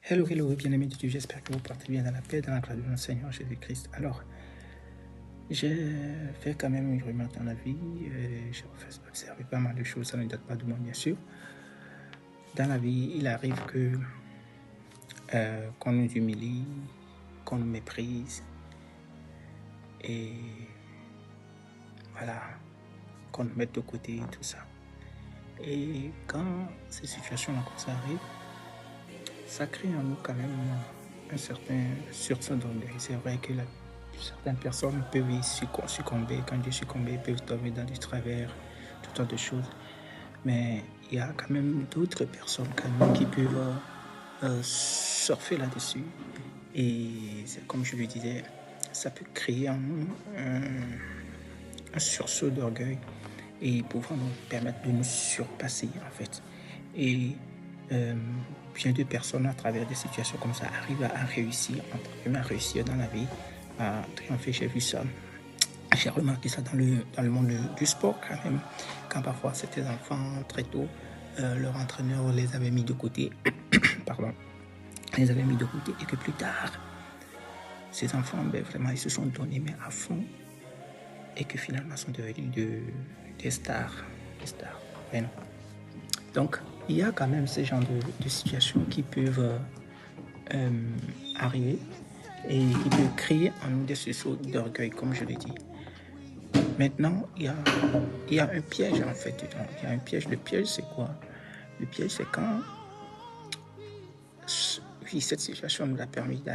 Hello, hello, bien-aimés de Dieu, j'espère que vous portez bien dans la paix, dans la gloire de notre Seigneur Jésus-Christ. Alors, j'ai fait quand même une remarque dans la vie, j'ai observé pas mal de choses, ça ne date pas de moi bien sûr. Dans la vie, il arrive que qu'on nous humilie, qu'on nous méprise, et voilà, qu'on nous mette de côté, tout ça. Et quand ces situations-là comme ça arrivent, ça crée en nous quand même un certain sursaut d'orgueil. C'est vrai que certaines personnes peuvent y succomber. Quand je succomber, ils peuvent tomber dans du travers, tout sortes de choses. Mais il y a quand même d'autres personnes quand même qui peuvent surfer là-dessus. Et c'est comme je le disais, ça peut créer en nous un sursaut d'orgueil et pouvoir nous permettre de nous surpasser en fait. Et bien de personnes à travers des situations comme ça arrivent à réussir, à réussir dans la vie, à triompher. J'ai vu ça, j'ai remarqué ça dans le monde du sport quand même, quand parfois certains enfants très tôt, leur entraîneur les avait mis de côté, pardon, les avait mis de côté et que plus tard, ces enfants, vraiment, ils se sont donnés mais à fond et que finalement sont devenus des stars, vraiment. Donc, il y a quand même ce genre de situations qui peuvent arriver et qui peuvent créer en nous des sursauts d'orgueil, comme je l'ai dit. Maintenant, il y a un piège en fait dedans. Il y a un piège. Le piège, c'est quoi? Le piège, c'est quand oui, cette situation nous a permis de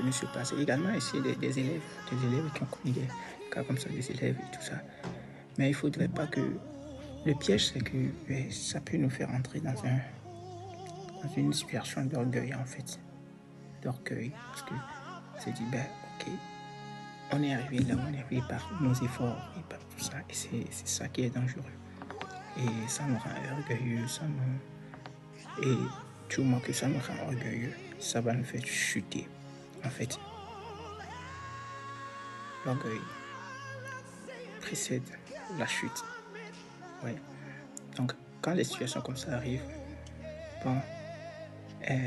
nous surpasser. Également, ici, des élèves qui ont connu des cas comme ça, des élèves et tout ça. Mais il ne faudrait pas que... Le piège, c'est que ça peut nous faire entrer dans une situation d'orgueil, en fait. D'orgueil, parce que c'est dit, ok, on est arrivé là, on est arrivé par nos efforts et par tout ça. Et c'est ça qui est dangereux. Et ça nous rend orgueilleux, et tout le monde que ça nous rend orgueilleux, ça va nous faire chuter, en fait. L'orgueil précède la chute. Ouais. Donc, quand les situations comme ça arrivent,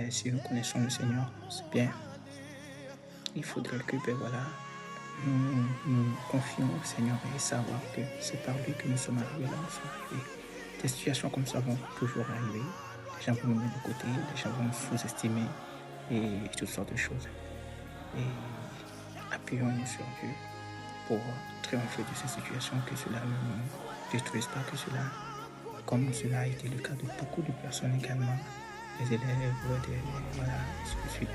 si nous connaissons le Seigneur, c'est bien. Il faudrait que nous confions au Seigneur et savoir que c'est par lui que nous sommes arrivés là où nous sommes arrivés. Des situations comme ça vont toujours arriver. Les gens vont nous mettre de côté, les gens vont nous sous-estimer et toutes sortes de choses. Et appuyons-nous sur Dieu pour triompher de ces situations, que cela ne nous détruise pas, que cela, comme cela a été le cas de beaucoup de personnes également, des élèves, ainsi de suite,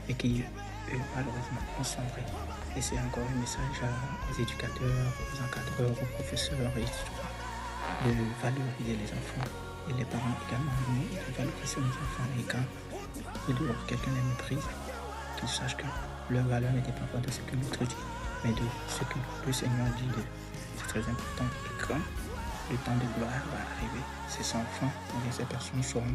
et qui, malheureusement, ont sombré. Et c'est encore un message aux éducateurs, aux encadreurs, aux professeurs, et tout, de valoriser les enfants, et les parents également, de valoriser les enfants, et quand quelqu'un les méprise, qu'ils sachent que leur valeur ne dépend pas de ce que l'autre dit, mais de ce que le Seigneur dit. C'est très important. Et quand le temps de gloire va arriver, ces enfants, ces personnes sauront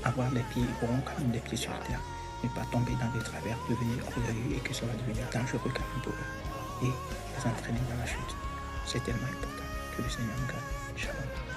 avoir les pieds, auront quand même des pieds sur terre, ne pas tomber dans des travers, devenir orgueilleux et que ça va devenir dangereux quand même pour eux et les entraîner dans la chute. C'est tellement important. Que le Seigneur nous garde. Shalom.